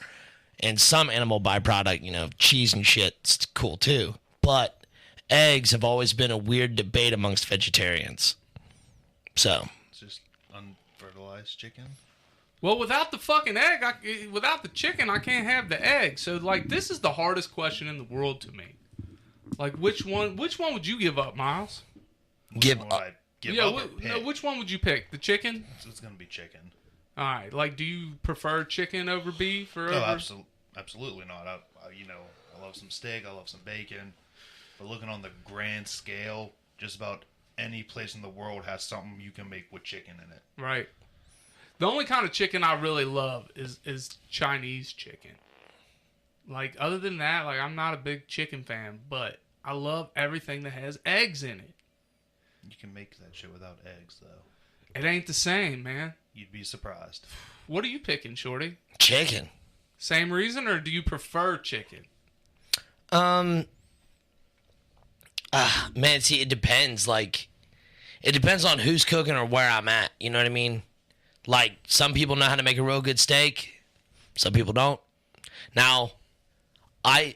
And some animal byproduct, cheese and shit's cool too. But eggs have always been a weird debate amongst vegetarians. So. It's just unfertilized chicken. Well, without the fucking egg, without the chicken, I can't have the egg. So, like, this is the hardest question in the world to me. Like, which one would you give up, Miles? Give up or pick? No, which one would you pick? The chicken? It's going to be chicken. All right. Like, do you prefer chicken over beef or over? Absolutely not. I love some steak. I love some bacon. But looking on the grand scale, just about any place in the world has something you can make with chicken in it. Right. The only kind of chicken I really love is Chinese chicken. Like, other than that, like, I'm not a big chicken fan, but I love everything that has eggs in it. You can make that shit without eggs, though. It ain't the same, man. You'd be surprised. What are you picking, Shorty? Chicken. Same reason, or do you prefer chicken? Man, see, it depends. Like, it depends on who's cooking or where I'm at. You know what I mean? Like, some people know how to make a real good steak. Some people don't. Now, I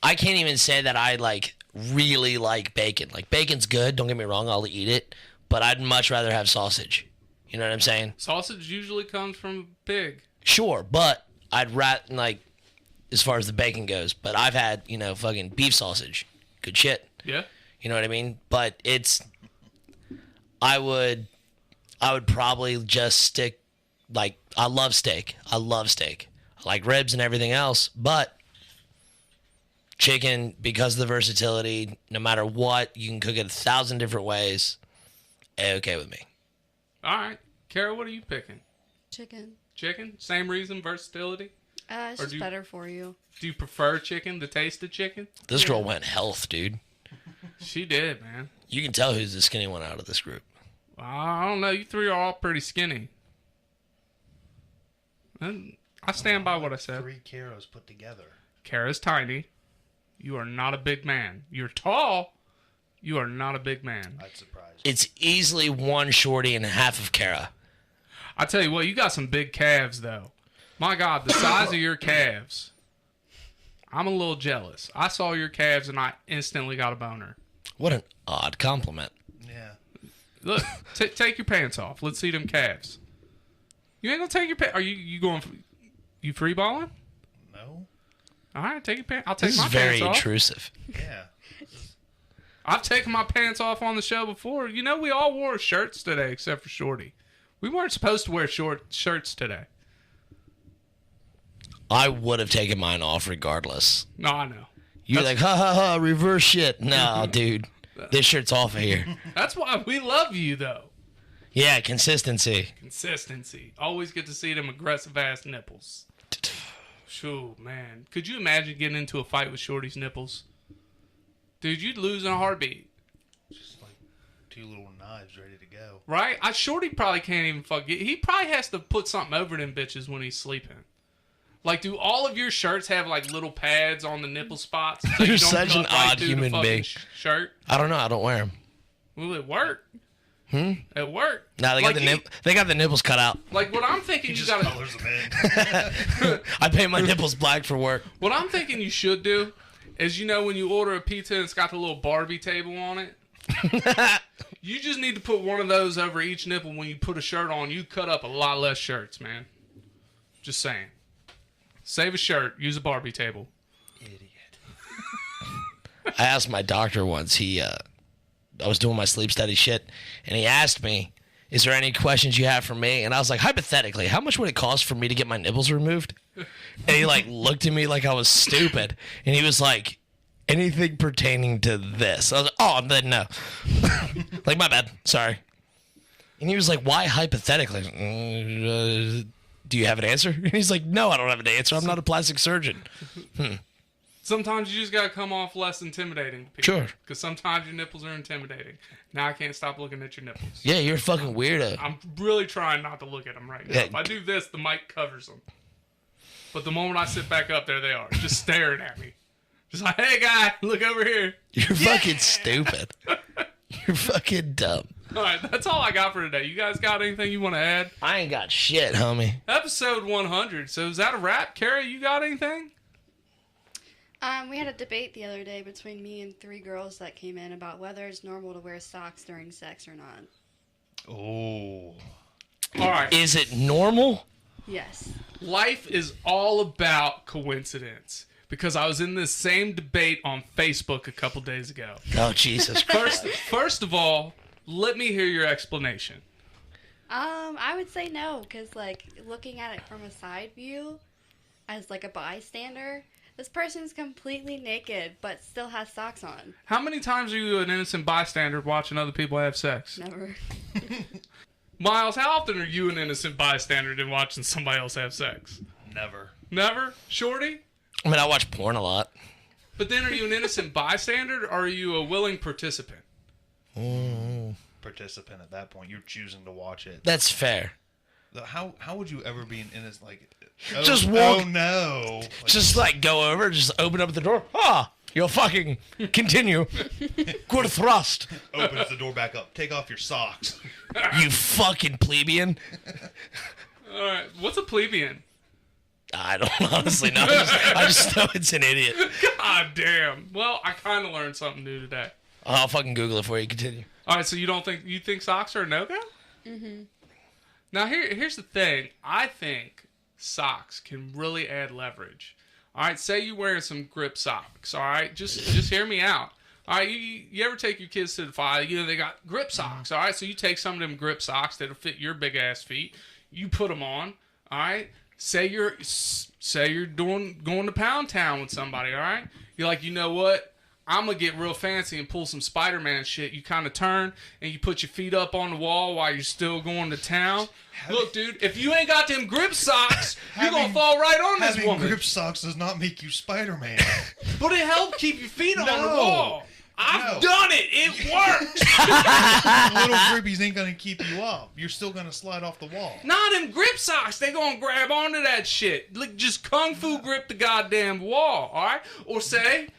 can't even say that I, like, really like bacon. Like, bacon's good. Don't get me wrong. I'll eat it. But I'd much rather have sausage. You know what I'm saying? Sausage usually comes from pig. Sure, but I'd rather, like, as far as the bacon goes. But I've had, fucking beef sausage. Good shit. Yeah. You know what I mean? But I would probably just stick, like, I love steak. I I like ribs and everything else, but chicken, because of the versatility, no matter what, you can cook it 1,000 different ways. Okay with me. All right. Kara, what are you picking? Chicken. Chicken? Same reason, versatility? It's Or just do you- better for you. Do you prefer chicken, the taste of chicken? This girl went health, dude. She did, man. You can tell who's the skinny one out of this group. I don't know. You three are all pretty skinny. And I stand by what I said. 3 Caros put together. Kara's tiny. You are not a big man. You're tall. You are not a big man. I'd surprise. It's easily one shorty and half of Kara. I tell you what, you got some big calves, though. My God, the size of your calves. I'm a little jealous. I saw your calves and I instantly got a boner. What an odd compliment. Yeah. Look, take your pants off. Let's see them calves. You ain't gonna take your pants. Are you going? You free balling? No. All right, take your pants. I'll take This my is very pants off. intrusive. Yeah. I've taken my pants off on the show before. You know, we all wore shirts today except for Shorty. We weren't supposed to wear short shirts today. I would have taken mine off regardless. No, I know. You're like, ha ha ha, reverse shit. No, dude. This shirt's off of here. That's why we love you, though. Yeah, consistency. Consistency. Always get to see them aggressive ass nipples. Shoo, man. Could you imagine getting into a fight with Shorty's nipples? Dude, you'd lose in a heartbeat. Just like 2 little knives ready to go. Right? Shorty probably can't even fuck it. He probably has to put something over them bitches when he's sleeping. Like, do all of your shirts have, like, little pads on the nipple spots? So You're you don't such cut an right odd through the human fucking being. Shirt? I don't know. I don't wear them. Will it work? It worked. No, they got they got the nipples cut out. Like, what I'm thinking He you just gotta... colors them in. I paint my nipples black for work. What I'm thinking you should do is, you know, when you order a pizza and it's got the little Barbie table on it, you just need to put one of those over each nipple when you put a shirt on. You cut up a lot less shirts, man. Just saying. Save a shirt. Use a Barbie table. Idiot. I asked my doctor once. I was doing my sleep study shit, and he asked me, "Is there any questions you have for me?" And I was like, hypothetically, how much would it cost for me to get my nipples removed? And he like looked at me like I was stupid, and he was like, "Anything pertaining to this?" I was like, "Oh, then no." Like, my bad. Sorry. And he was like, "Why hypothetically?" Do you have an answer? And he's like, "No, I don't have an answer. I'm not a plastic surgeon." Sometimes you just gotta come off less intimidating to people. Sure. Because sometimes your nipples are intimidating. Now I can't stop looking at your nipples. Yeah, you're a fucking weirdo. I'm really trying not to look at them right now. Yeah. If I do this, the mic covers them. But the moment I sit back up, there they are, just staring at me. Just like, hey, guy, look over here. You're fucking stupid. You're fucking dumb. All right, that's all I got for today. You guys got anything you want to add? I ain't got shit, homie. Episode 100. So is that a wrap? Carrie, you got anything? We had a debate the other day between me and 3 girls that came in about whether it's normal to wear socks during sex or not. Oh. All right. Is it normal? Yes. Life is all about coincidence. Because I was in this same debate on Facebook a couple days ago. Oh, Jesus Christ. First of all, let me hear your explanation. I would say no, because, like, looking at it from a side view, as, like, a bystander, this person's completely naked, but still has socks on. How many times are you an innocent bystander watching other people have sex? Never. Miles, how often are you an innocent bystander than watching somebody else have sex? Never. Never? Shorty? I mean, I watch porn a lot. But then are you an innocent bystander or are you a willing participant? Participant at that point. You're choosing to watch it. That's fair. How would you ever be an innocent, like... Just walk- Oh, no. Like, Just like go over, just open up the door. Ah, you'll fucking continue. Good thrust. opens the door back up. Take off your socks. You fucking plebeian. All right. What's a plebeian? I don't honestly know. I just know it's an idiot. God damn. Well, I kind of learned something new today. I'll fucking Google it for you. Continue. All right, so you think socks are a no-go? Mm-hmm. Now, here's the thing. I think socks can really add leverage. All right, say you're wearing some grip socks. All right, just hear me out. All right, you ever take your kids to the fire? You know, they got grip socks. All right, so you take some of them grip socks that'll fit your big-ass feet. You put them on. All right, say you're going to Pound Town with somebody, all right? You're like, you know what? I'm going to get real fancy and pull some Spider-Man shit. You kind of turn and you put your feet up on the wall while you're still going to town. Look, dude, if you ain't got them grip socks, you're going to fall right on this Having woman. grip socks does not make you Spider-Man. But it helped keep your feet on the No. wall. I've done it. It worked. Little grippies ain't gonna keep you up. You're still gonna slide off the wall. Nah, them grip socks, they gonna grab onto that shit. Like, just kung fu grip the goddamn wall, all right? Or say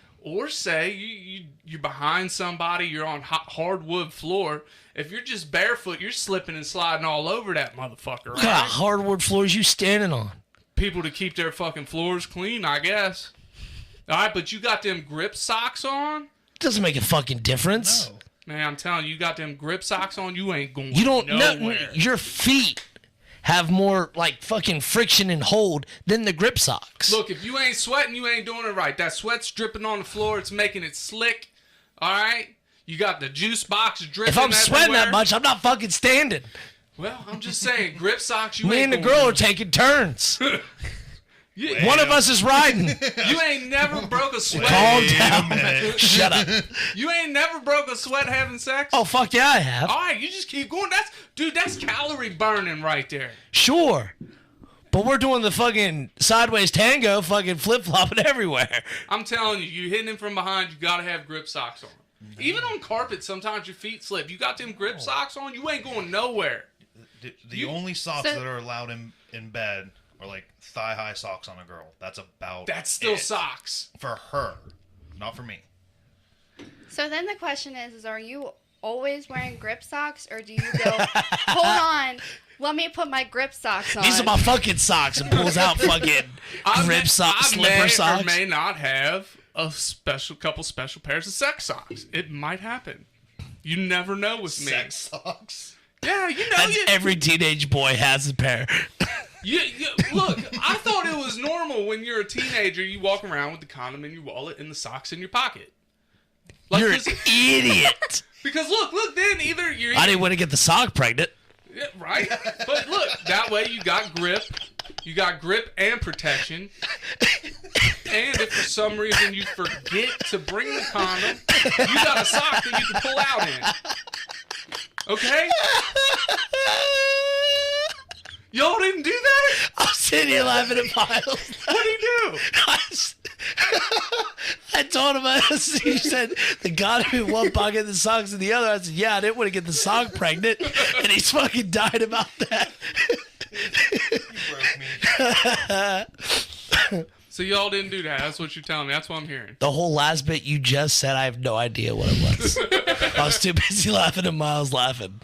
you're behind somebody, you're on hardwood floor. If you're just barefoot, you're slipping and sliding all over that motherfucker, What kind of right? hardwood floors you standing on? People to keep their fucking floors clean, I guess. All right, but you got them grip socks on? Doesn't make a fucking difference. No. Man, I'm telling you, got them grip socks on, you ain't going You don't nowhere. know. Your feet have more like fucking friction and hold than the grip socks. Look, if you ain't sweating, you ain't doing it right. That sweat's dripping on the floor. It's making it slick. All right? You got the juice box dripping if I'm sweating everywhere. that much, I'm not fucking standing. Well, I'm just saying, grip socks, you Me ain't and the going- girl are taking turns. You, One of us is riding. you ain't never broke a sweat. Calm down. Shut up. You ain't never broke a sweat having sex. Oh fuck yeah, I have. All right, you just keep going. That's calorie burning right there. Sure. But we're doing the fucking sideways tango, fucking flip flopping everywhere. I'm telling you, you hitting him from behind, you gotta have grip socks on. Even on carpet, sometimes your feet slip. You got them grip socks on, you ain't going nowhere. The only socks So- that are allowed in bed are like thigh-high socks on a girl. That's about That's still it. socks. For her, not for me. So then the question is are you always wearing grip socks, or do you go, hold on, let me put my grip socks on? These are my fucking socks and pulls out fucking grip socks, I slipper may socks. or may not have a couple special pairs of sex socks. It might happen. You never know with me. Sex socks. Yeah, you know. That's every teenage boy has a pair. Look, I thought it was normal when you're a teenager. You walk around with the condom in your wallet and the socks in your pocket. Like, You're an idiot. because look, then either you're I didn't want to get the sock pregnant. Yeah, right? But look, that way you got grip and protection. And if for some reason you forget to bring the condom, you got a sock that you can pull out in. Okay? Y'all didn't do that? I'm sitting here laughing at Miles. What did he do? I told him, he said, the condom in one pocket, the socks in the other. I said, yeah, I didn't want to get the sock pregnant. And he's fucking died about that. You broke me. So y'all didn't do that. That's what you're telling me. That's what I'm hearing. The whole last bit you just said, I have no idea what it was. I was too busy laughing at Miles laughing.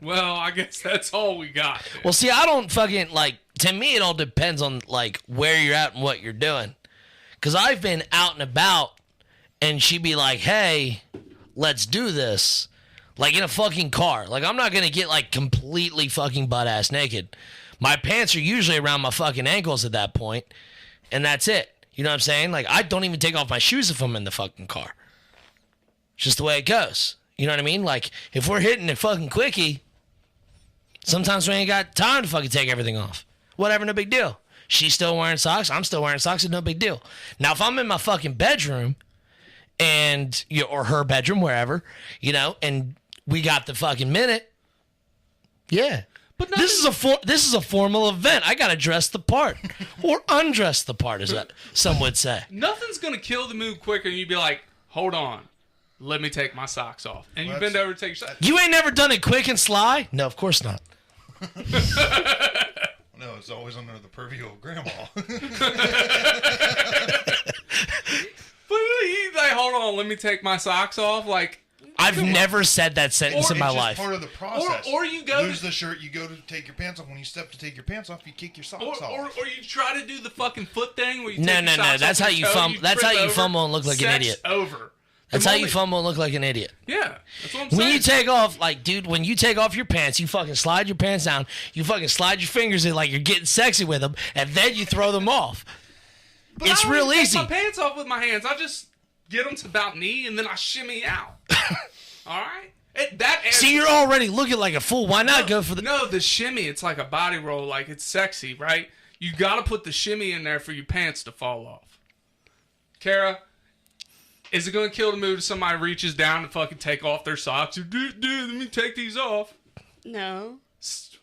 Well, I guess that's all we got. Then. Well, see, I don't fucking, like, to me, it all depends on, like, where you're at and what you're doing. Because I've been out and about, and she'd be like, hey, let's do this. Like, in a fucking car. Like, I'm not going to get, like, completely fucking butt-ass naked. My pants are usually around my fucking ankles at that point, and that's it. You know what I'm saying? Like, I don't even take off my shoes if I'm in the fucking car. It's just the way it goes. You know what I mean? Like, if we're hitting it fucking quickie, sometimes we ain't got time to fucking take everything off. Whatever, no big deal. She's still wearing socks. I'm still wearing socks. It's no big deal. Now, if I'm in my fucking bedroom and or her bedroom, wherever, you know, and we got the fucking minute, yeah. But This is a formal event. I gotta dress the part or undress the part, as some would say. nothing's gonna kill the mood quicker than you'd be like, hold on, let me take my socks off. And you Well, bend over to take your socks. You ain't never done it quick and sly? No, of course not. No, it's always under the purview of grandma. But you like, hold on, let me take my socks off. Like, I've never said that sentence Or in my It's just life. part of the process. Or you go lose to- the shirt, you go to take your pants off. When you step to take your pants off, you kick your socks off. or you try to do the fucking foot thing where you No, take no, your no, socks that's off how your you toe, fumble- that's trip how you over, fumble and look like an sex idiot. Over. That's The how you moment- fumble and look like an idiot. Yeah, that's what I'm saying. When you take off, like, dude, when you take off your pants, you fucking slide your pants down, you fucking slide your fingers in like you're getting sexy with them, and then you throw them off. But it's I don't real even take easy. my pants off with my hands. I just get them to about knee and then I shimmy out. All right. That adds, See, you're already looking like a fool. Why not go for the... No, the shimmy, it's like a body roll. Like, it's sexy, right? You got to put the shimmy in there for your pants to fall off. Kara, is it going to kill the mood if somebody reaches down to fucking take off their socks? Dude, let me take these off. No.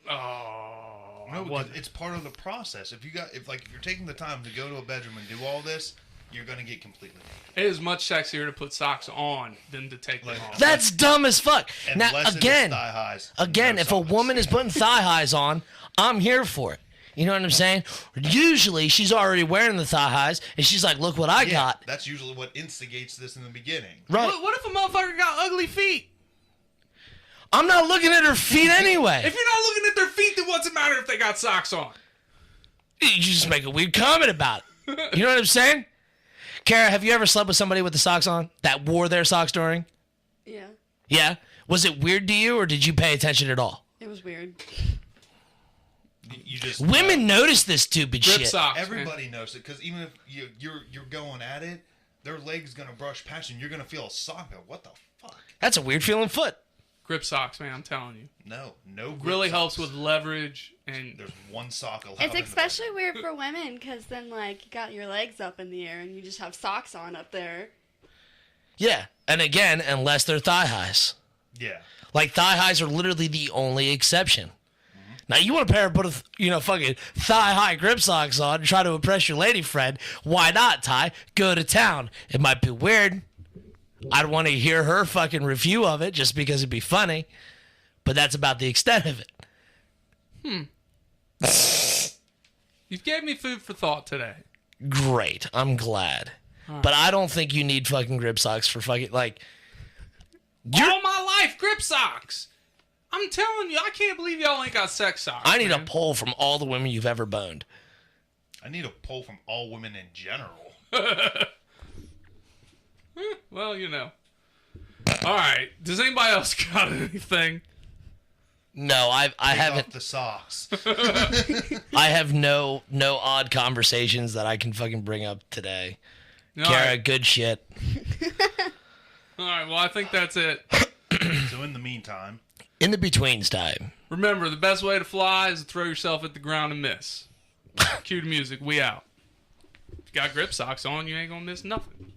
Oh. No, because it's part of the process. If you're taking the time to go to a bedroom and do all this, you're gonna get completely naked. It is much sexier to put socks on than to take them off. That's dumb as fuck. Now, Unless again, it is thigh highs, again, no if a socks. woman is putting thigh highs on, I'm here for it. You know what I'm saying? Usually, she's already wearing the thigh highs, and she's like, look what I got. That's usually what instigates this in the beginning. Right. What if a motherfucker got ugly feet? I'm not looking at her feet anyway. If you're not looking at their feet, then what's it matter if they got socks on? You just make a weird comment about it. You know what I'm saying? Kara, have you ever slept with somebody with the socks on that wore their socks during? Yeah. Yeah? Was it weird to you, or did you pay attention at all? It was weird. You just Women notice this stupid Grip shit. socks. everybody knows it because even if you're going at it, their leg's gonna brush past you, and you're gonna feel a sock. Go, what the fuck? That's a weird feeling foot. Grip socks, man, I'm telling you. No grip Really socks. helps with leverage and There's one sock allowed. It's in the especially weird for women because then, like, you got your legs up in the air and you just have socks on up there. Yeah. And again, unless they're thigh highs. Yeah. Like, thigh highs are literally the only exception. Now, you want a pair of fucking thigh-high grip socks on and try to impress your lady friend. Why not, Ty? Go to town. It might be weird. I'd want to hear her fucking review of it just because it'd be funny. But that's about the extent of it. you've gave me food for thought today. Great. I'm glad. But I don't think you need fucking grip socks for fucking, like... All my life, grip socks. I'm telling you, I can't believe y'all ain't got sex socks. I need a man. poll from all the women you've ever boned. I need a poll from all women in general. Well, you know. All right. Does anybody else got anything? No, I Take haven't. off the socks. I have no odd conversations that I can fucking bring up today. All Kara, right. good shit. All right. Well, I think that's it. So in the meantime, In the betweens time. Remember, the best way to fly is to throw yourself at the ground and miss. Cue the music. We out. If you got grip socks on, you ain't gonna miss nothing.